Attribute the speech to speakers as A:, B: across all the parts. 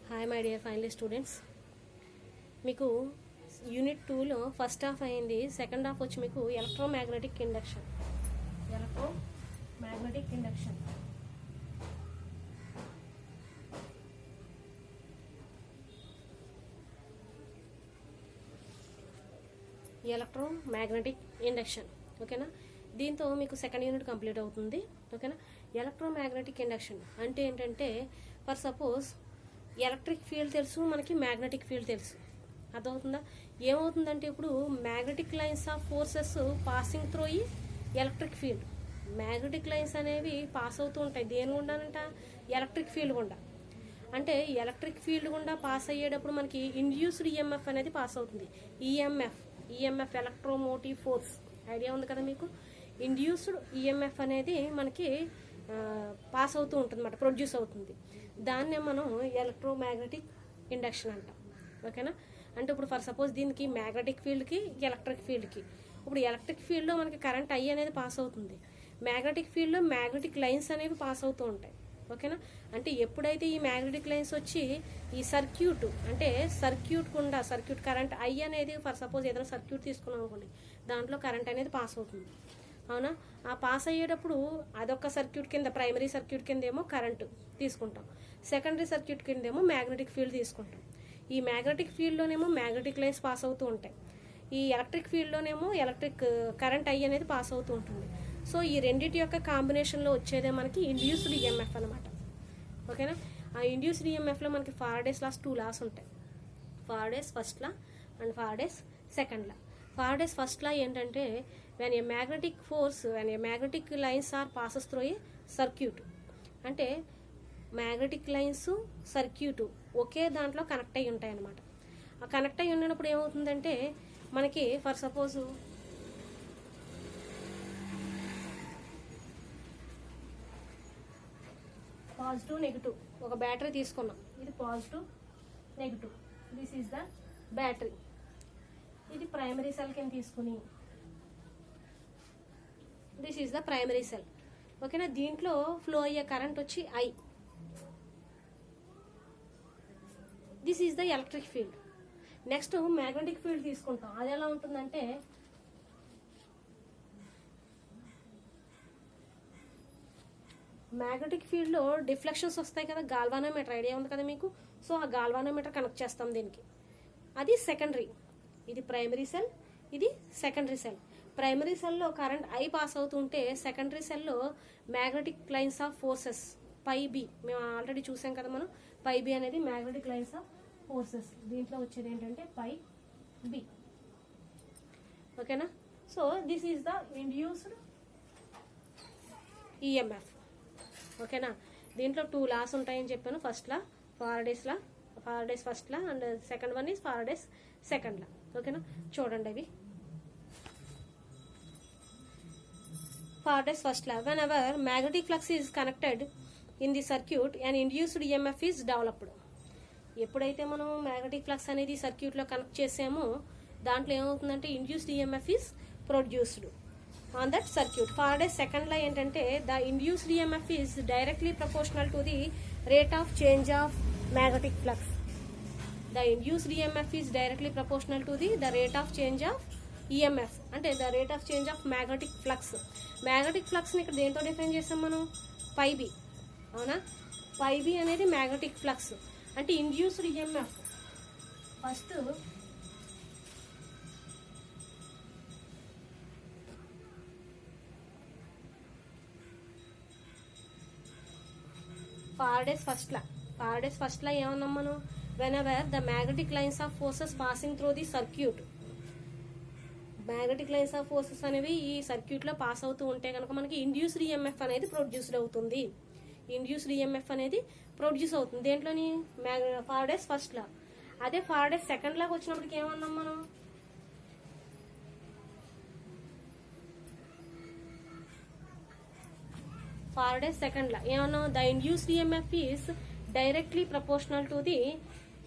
A: Hi my dear final students, మీకు unit 2లో first half అయింది. సెకండ్ హాఫ్ వచ్చి మీకు ఎలక్ట్రోమాగ్నెటిక్ ఇండక్షన్. ఎలక్ట్రోమాగ్నెటిక్ ఇండక్షన్ ఓకేనా. దీంతో మీకు సెకండ్ యూనిట్ కంప్లీట్ అవుతుంది ఓకేనా. ఎలక్ట్రోమాగ్నెటిక్ ఇండక్షన్ అంటే ఏంటంటే, ఫర్ సపోజ్ ఎలక్ట్రిక్ ఫీల్డ్ తెలుసు, మనకి మ్యాగ్నెటిక్ ఫీల్డ్ తెలుసు. అర్థమవుతుందా? ఏమవుతుందంటే, ఇప్పుడు magnetic lines of forces passing through ఈ ఎలక్ట్రిక్ ఫీల్డ్. మ్యాగ్నెటిక్ లైన్స్ అనేవి పాస్ అవుతూ ఉంటాయి. దేని గుండానంట? ఎలక్ట్రిక్ ఫీల్డ్ గుండా. అంటే ఎలక్ట్రిక్ ఫీల్డ్ గుండా పాస్ అయ్యేటప్పుడు మనకి ఇండ్యూస్డ్ ఈఎంఎఫ్ అనేది పాస్ అవుతుంది. ఈఎంఎఫ్ ఎలక్ట్రోమోటివ్ ఫోర్స్ ఐడియా ఉంది కదా మీకు. ఇండ్యూస్డ్ ఈఎంఎఫ్ అనేది మనకి పాస్ అవుతూ ఉంటుంది అన్నమాట, ప్రొడ్యూస్ అవుతుంది. దాన్నే మనం ఎలక్ట్రోమాగ్నెటిక్ ఇండక్షన్ అంటాం ఓకేనా. అంటే ఇప్పుడు ఫర్ సపోజ్ దీనికి మ్యాగ్నెటిక్ ఫీల్డ్కి ఎలక్ట్రిక్ ఫీల్డ్కి, ఇప్పుడు ఎలక్ట్రిక్ ఫీల్డ్లో మనకి కరెంట్ ఐ అనేది పాస్ అవుతుంది. మ్యాగ్నెటిక్ ఫీల్డ్లో మ్యాగ్నెటిక్ లైన్స్ అనేవి పాస్ అవుతూ ఉంటాయి ఓకేనా. అంటే ఎప్పుడైతే ఈ మ్యాగ్నెటిక్ లైన్స్ వచ్చి ఈ సర్క్యూట్ కరెంట్ ఐ అనేది, ఫర్ సపోజ్ ఏదైనా సర్క్యూట్ తీసుకున్నాం అనుకోండి, దాంట్లో కరెంట్ అనేది పాస్ అవుతుంది అవునా. ఆ పాస్ అయ్యేటప్పుడు అదొక సర్క్యూట్ కింద, ప్రైమరీ సర్క్యూట్ కింద ఏమో కరెంటు తీసుకుంటాం, సెకండరీ సర్క్యూట్ కింద ఏమో మ్యాగ్నెటిక్ ఫీల్డ్ తీసుకుంటాం. ఈ మ్యాగ్నెటిక్ ఫీల్డ్లోనేమో మ్యాగ్నెటిక్ లైన్స్ పాస్ అవుతూ ఉంటాయి. ఈ ఎలక్ట్రిక్ ఫీల్డ్లోనేమో ఎలక్ట్రిక్ కరెంట్ ఐ అనేది పాస్ అవుతూ ఉంటుంది. సో ఈ రెండింటి యొక్క కాంబినేషన్లో వచ్చేదే మనకి ఇండ్యూస్డ్ ఈఎంఎఫ్ అనమాట ఓకేనా. ఆ ఇండ్యూస్డ్ ఈఎంఎఫ్లో మనకి ఫారడేస్ లాస్ 2 లాస్ ఉంటాయి. Faraday's first law and Faraday's second law. Faraday's first law ఏంటంటే, when a magnetic lines are passes through a circuit, అంటే మ్యాగ్నెటిక్ లైన్స్ సర్క్యూట్ ఒకే దాంట్లో కనెక్ట్ అయ్యి ఉంటాయి అన్నమాట. ఆ కనెక్ట్ అయ్యి ఉన్నప్పుడు ఏమవుతుందంటే, మనకి ఫర్ సపోజ్ పాజిటివ్ నెగిటివ్ ఒక బ్యాటరీ తీసుకున్నాం. ఇది positive negative, this is the battery. ఇది ప్రైమరీ సెల్ కింద తీసుకుని, this is the primary cell ఓకేనా. దీంట్లో ఫ్లో అయ్యే కరెంట్ వచ్చి I. This is the electric field. Next magnetic field తీసుకుంటాం. అది ఎలా ఉంటుందంటే, మ్యాగ్నెటిక్ ఫీల్డ్లో డిఫ్లెక్షన్స్ వస్తాయి కదా, గాల్వానోమీటర్ ఐడియా ఉంది కదా మీకు. సో ఆ గాల్వానోమీటర్ కనెక్ట్ చేస్తాం దీనికి. అది సెకండరీ. ఇది ప్రైమరీ సెల్, ఇది సెకండరీ సెల్. ప్రైమరీ సెల్లో కరెంట్ ఐ పాస్ అవుతుంటే, సెకండరీ సెల్లో magnetic lines of forces phi B, మేము ఆల్రెడీ చూసాం కదా మనం. పై బి అనేది మ్యాగ్నెటిక్ లైన్స్ ఆఫ్ ఫోర్సెస్. దీంట్లో వచ్చేది ఏంటంటే పై బి ఓకేనా. So this is the induced EMF ఓకేనా. దీంట్లో 2 లాస్ ఉంటాయని చెప్పాను. First law Faraday's first law and second one is Faraday's second law ఓకేనా. చూడండి అవి. Faraday's first law, whenever magnetic flux is connected in the circuit, an induced EMF is developed. ఎప్పుడైతే మనం magnetic flux అనేది సర్క్యూట్లో connect చేసామో, దాంట్లో ఏమవుతుందంటే induced EMF is produced on that circuit. Faraday's second law ఏంటంటే, the induced EMF is directly proportional to the rate of change of magnetic flux. The induced EMF is directly proportional to the rate of change of EMF, అంటే the rate of change of magnetic flux. Magnetic ఫ్లక్స్ని ఇక్కడ దేంతో define చేస్తాం మనం? Phi B అవునా. Phi B అనేది magnetic flux. అంటే induced EMF first Faraday's first లా ఏమన్నాం మనం? Whenever the magnetic lines of forces passing through the circuit, magnetic lines of forces అనేవి ఈ సర్క్యూట్లో పాస్ అవుతూ ఉంటే కనుక మనకి ఇండ్యూస్డ్ ఈఎంఎఫ్ అనేది ప్రొడ్యూస్డ్ అవుతుంది. ఇండ్యూస్డ్ ఈఎంఎఫ్ అనేది ప్రొడ్యూస్ అవుతుంది దేంట్లోని? ఫారడేస్ ఫస్ట్ లా. అదే ఫారడేస్ సెకండ్ లాగా వచ్చినప్పటికి ఏమన్నాం మనం? ఫారడేస్ సెకండ్ లా ఏమన్నాం? The induced EMF is directly proportional to the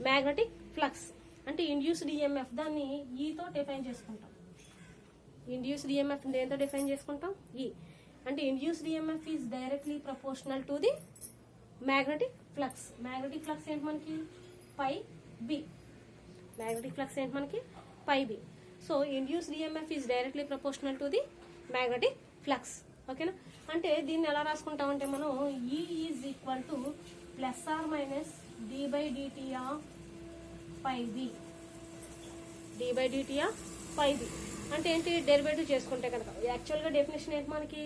A: magnetic flux. అంటే ఇండ్యూస్డ్ ఈఎంఎఫ్ దాన్ని ఈతో డిఫైన్ చేసుకుంటాం. ఇండ్యూస్డ్ ఈఎంఎఫ్ దేంతో డిఫైన్ చేసుకుంటాం? ఈ. అంటే induced EMF is directly proportional to the magnetic flux. Magnetic flux ఏంటి మనకి? Phi B. మ్యాగ్నెటిక్ ఫ్లక్స్ ఏంటి మనకి phi B. So induced EMF is directly proportional to the magnetic flux. ఓకేనా, అంటే దీన్ని ఎలా రాసుకుంటామంటే మనం ఈ is equal to plus or minus D by DT of phi B. D by DT of phi B అంటే ఏంటి, డెరివేటివ్ చేసుకుంటే కనుక యాక్చువల్గా డెఫినేషన్ ఏంటి మనకి,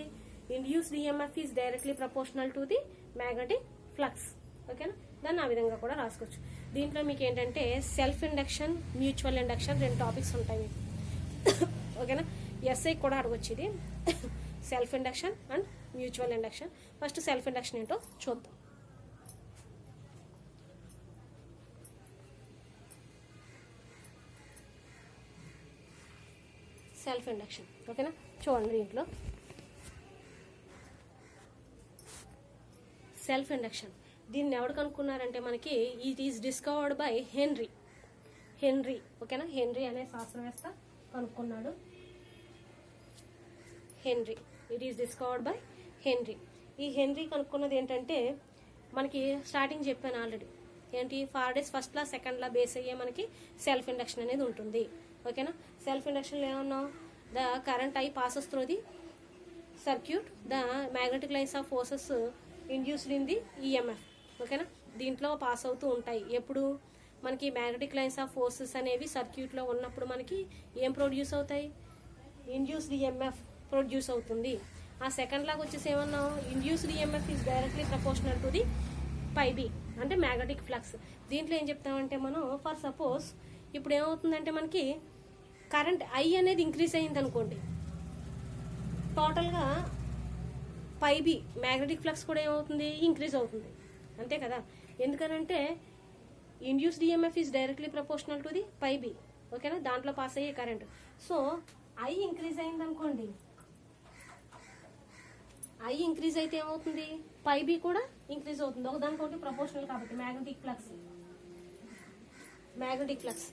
A: induced EMF is directly proportional to the magnetic flux. ఓకేనా, దాన్ని ఆ విధంగా కూడా రాసుకోవచ్చు. దీంట్లో మీకు ఏంటంటే self induction, mutual induction 2 topics ఉంటాయి మీకు. ఓకేనా, ఎస్ఐ కూడా అడగొచ్చు ఇది. Self induction and mutual induction. First self induction ఏంటో చూద్దాం. సెల్ఫ్ ఇండక్షన్ ఓకేనా, చూడండి దీంట్లో సెల్ఫ్ ఇండక్షన్ దీన్ని ఎవడు కనుక్కున్నారంటే మనకి it is discovered by Henry. ఓకేనా, హెన్రీ అనే శాస్త్రవేత్త కనుక్కున్నాడు. Henry, it is discovered by Henry. ఈ హెన్రీ కనుక్కున్నది ఏంటంటే మనకి స్టార్టింగ్ చెప్పాను ఆల్రెడీ, ఏంటి Faraday's first law second law base అయ్యే మనకి సెల్ఫ్ ఇండక్షన్ అనేది ఉంటుంది. ఓకేనా, సెల్ఫ్ ఇండక్షన్లో ఏమన్నాం, the current I passes through the circuit, the magnetic lines of forces induced in the EMF. ఓకేనా, దీంట్లో పాస్ అవుతూ ఉంటాయి. ఎప్పుడు మనకి మ్యాగ్నెటిక్ లైన్స్ ఆఫ్ ఫోర్సెస్ అనేవి సర్క్యూట్లో ఉన్నప్పుడు మనకి ఏం ప్రొడ్యూస్ అవుతాయి, ఇండ్యూస్డ్ ఈఎంఎఫ్ ప్రొడ్యూస్ అవుతుంది. ఆ సెకండ్ లాగా వచ్చేసి ఏమన్నాం, induced EMF is directly proportional to the phi B అంటే మ్యాగ్నెటిక్ ఫ్లక్స్. దీంట్లో ఏం చెప్తామంటే మనం ఫర్ సపోజ్ ఇప్పుడు ఏమవుతుందంటే మనకి కరెంట్ ఐ అనేది ఇంక్రీజ్ అయ్యింది అనుకోండి, టోటల్గా పై బి మ్యాగ్నెటిక్ ఫ్లక్స్ కూడా ఏమవుతుంది, ఇంక్రీజ్ అవుతుంది. అంతే కదా, ఎందుకనంటే induced EMF is directly proportional to the phi B. ఓకేనా, దాంట్లో పాస్ అయ్యే కరెంట్. సో ఐ ఇంక్రీజ్ అయింది అనుకోండి, ఐ ఇంక్రీజ్ అయితే ఏమవుతుంది, పై బి కూడా ఇంక్రీజ్ అవుతుంది. ఒకదానికొకటి ప్రపోర్షనల్ కాబట్టి మ్యాగ్నెటిక్ ఫ్లక్స్.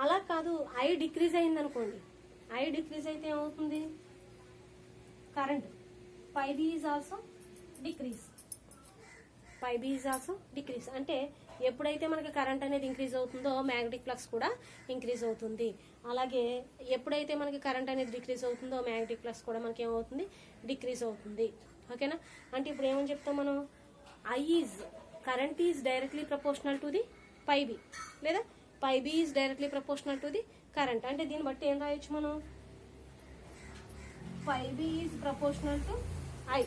A: అలా కాదు, ఐ డిక్రీజ్ అయింది అనుకోండి, ఐ డిక్రీజ్ అయితే ఏమవుతుంది, current phi B is also decrease. అంటే ఎప్పుడైతే మనకి కరెంట్ అనేది ఇంక్రీజ్ అవుతుందో మ్యాగ్నెటిక్ ఫ్లక్స్ కూడా ఇంక్రీజ్ అవుతుంది. అలాగే ఎప్పుడైతే మనకి కరెంట్ అనేది డిక్రీజ్ అవుతుందో మ్యాగ్నెటిక్ ఫ్లక్స్ కూడా మనకి ఏమవుతుంది, డిక్రీజ్ అవుతుంది. ఓకేనా, అంటే ఇప్పుడు ఏమని చెప్తాం మనం, current is directly proportional to the phi B, లేదా phi B is directly proportional to the current. అంటే దీన్ని బట్టి ఏం రాయొచ్చు మనం, phi B is proportional to I,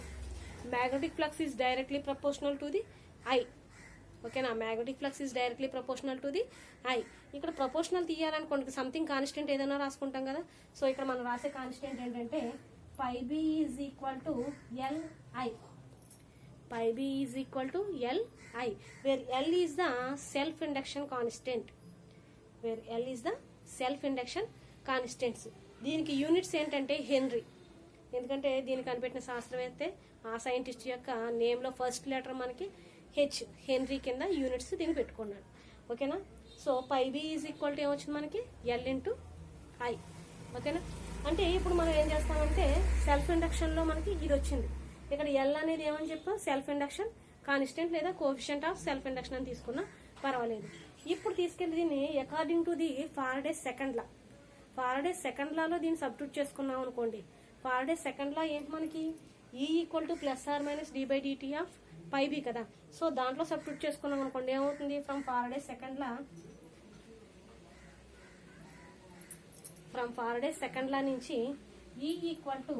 A: magnetic flux is directly proportional to the I. ఓకేనా, magnetic flux is directly proportional to the I. ఇక్కడ proportional తీయాలనుకోండి, something constant ఏదైనా రాసుకుంటాం కదా. సో ఇక్కడ మనం రాసే కాన్స్టెంట్ ఏంటంటే phi B is equal to LI. Pi B is equal to LI, where L is the self induction constants. దీనికి యూనిట్స్ ఏంటంటే హెన్రీ, ఎందుకంటే దీనికి కనిపెట్టిన శాస్త్రవేత్తే, ఆ సైంటిస్ట్ యొక్క నేమ్లో ఫస్ట్ లెటర్ మనకి హెచ్, హెన్రీ కింద యూనిట్స్ దీన్ని పెట్టుకున్నాడు. ఓకేనా, so phi B is equal to ఏమొచ్చింది మనకి, ఎల్ ఇంటూ ఐ. ఓకేనా, అంటే ఇప్పుడు మనం ఏం చేస్తామంటే సెల్ఫ్ ఇండక్షన్లో మనకి ఇది వచ్చింది. ఇక్కడ ఎల్ అనేది ఏమని చెప్పాం, సెల్ఫ్ ఇండక్షన్ కాన్స్టెంట్ లేదా కోఎఫిషియంట్ ఆఫ్ సెల్ఫ్ ఇండక్షన్ అని తీసుకున్నా పర్వాలేదు. ఇప్పుడు తీసుకెళ్లి దీన్ని according to the Faraday's second లాలో దీన్ని సబ్స్టిట్యూట్ చేసుకున్నాం అనుకోండి. ఫారడేస్ సెకండ్ లా ఏంటి మనకి, E equal to plus or minus D by DT of phi B కదా. సో దాంట్లో సబ్స్టిట్యూట్ చేసుకున్నాం అనుకోండి, ఏమవుతుంది, ఫ్రమ్ ఫారడేస్ సెకండ్ లా నుంచి E equal to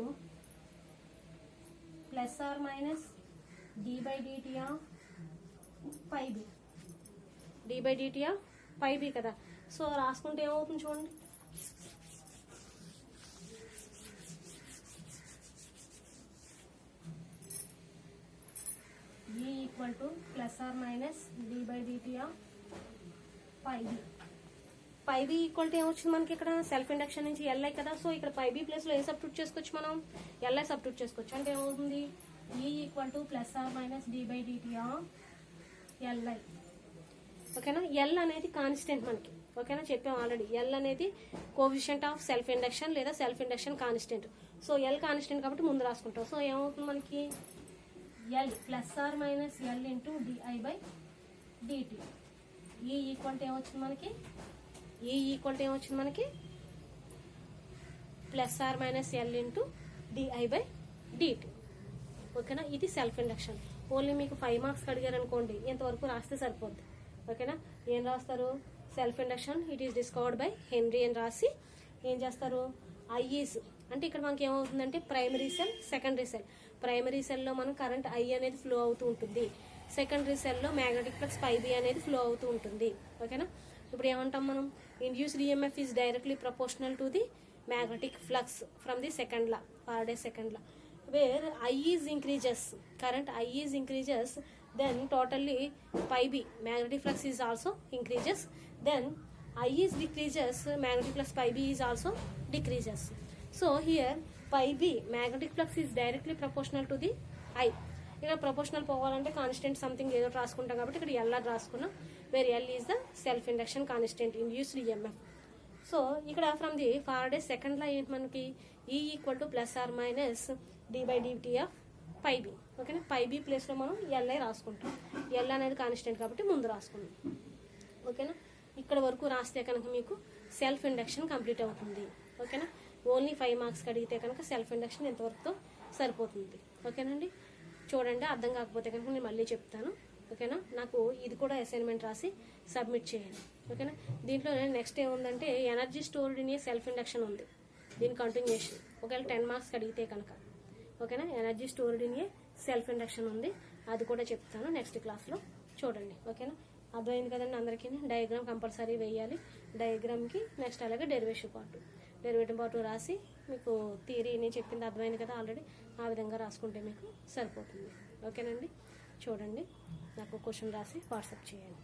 A: plus or minus D by DT of phi B కదా. So రాసుకుంటే ఏమవుతుంది చూడండి, E equal to plus or minus D by DT of phi B equal to ఏమొచ్చింది మనకి, ఇక్కడ self induction నుంచి LI కదా. సో ఇక్కడ పై బి ప్లేస్ లో ఏం సబ్స్టిట్యూట్ చేసుకోవచ్చు, మనం ఎల్ఐ సబ్స్టిట్యూట్ చేసుకోవచ్చు. అంటే ఏమవుతుంది, E equal to plus or minus D by DT of LI. ఓకేనా, ఎల్ అనేది కాన్స్టెంట్ మనకి. ఓకేనా, చెప్పాం ఆల్రెడీ, ఎల్ అనేది కోఎఫిషియంట్ ఆఫ్ సెల్ఫ్ ఇండక్షన్ లేదా self induction constant. So L constant కాబట్టి ముందు రాసుకుంటాం. సో ఏమవుతుంది మనకి, L plus or minus L into dI by dt. E equal to ఏమొచ్చింది మనకి, ఈ ఈక్వల్ టు ఏమొచ్చింది మనకి plus or minus L into dI by dt. ఓకేనా, ఇది సెల్ఫ్ ఇండక్షన్. ఓన్లీ మీకు 5 మార్క్స్ అడిగారు అనుకోండి, ఇంతవరకు రాస్తే సరిపోద్ది. ఓకేనా, ఏం రాస్తారు, self induction it is discovered by henry అని రాసి ఏం చేస్తారు, ఐఈస్ అంటే ఇక్కడ మనకి ఏమవుతుందంటే primary cell secondary cell. Primary సెల్లో మనం కరెంట్ ఐ అనేది ఫ్లో అవుతూ ఉంటుంది, సెకండరీ సెల్లో మ్యాగ్నెటిక్ ఫ్లక్స్ πB అనేది ఫ్లో అవుతూ ఉంటుంది. ఓకేనా, ఇప్పుడు ఏమంటాం మనం, induced EMF is directly proportional to the magnetic flux from the second law, Faraday second law, where I is increases, current I is increases, then totally πB magnetic flux is also increases, then I is decreases, magnetic flux πB is also decreases. So here πB magnetic flux is directly proportional to the I. ఇక్కడ proportional పోవాలంటే constant something ఏదో రాసుకుంటాం కాబట్టి ఇక్కడ L అని రాసుకున్నాం, where L is the self induction constant induced EMF. So ఇక్కడ from the Faraday second law ఏంటి మనకి, E equal to plus or minus D by DT of πB. ఓకేనా, πB ప్లేస్లో మనం ఎల్ఐ రాసుకుంటాం, ఎల్ అనేది కాన్స్టెంట్ కాబట్టి ముందు రాసుకున్నాం. ఓకేనా, ఇక్కడ వరకు రాస్తే కనుక మీకు సెల్ఫ్ ఇండక్షన్ కంప్లీట్ అవుతుంది. ఓకేనా, ఓన్లీ 5 మార్క్స్కి అడిగితే కనుక సెల్ఫ్ ఇండక్షన్ ఇంతవరకుతో సరిపోతుంది. ఓకేనండి, చూడండి, అర్థం కాకపోతే కనుక నేను మళ్ళీ చెప్తాను. ఓకేనా, నాకు ఇది కూడా అసైన్మెంట్ రాసి సబ్మిట్ చేయండి. ఓకేనా, దీంట్లో నెక్స్ట్ ఏముందంటే energy stored in a self induction ఉంది, దీని కంటిన్యూషన్. ఒకవేళ 10 మార్క్స్కి అడిగితే కనుక. ఓకేనా, energy stored in a self induction ఉంది, అది కూడా చెప్తాను నెక్స్ట్ క్లాస్లో చూడండి. ఓకేనా, అర్థమైంది కదండి అందరికీ. డయాగ్రామ్ కంపల్సరీ వేయాలి, డయాగ్రామ్కి నెక్స్ట్ అలాగే డెరివేటివ్ పార్ట్ రాసి మీకు థియరీ నేను చెప్పింది అర్థమైంది కదా ఆల్రెడీ, ఆ విధంగా రాసుకుంటే మీకు సరిపోతుంది. ఓకేనండి, చూడండి, నాకు క్వశ్చన్ రాసి వాట్సాప్ చేయండి.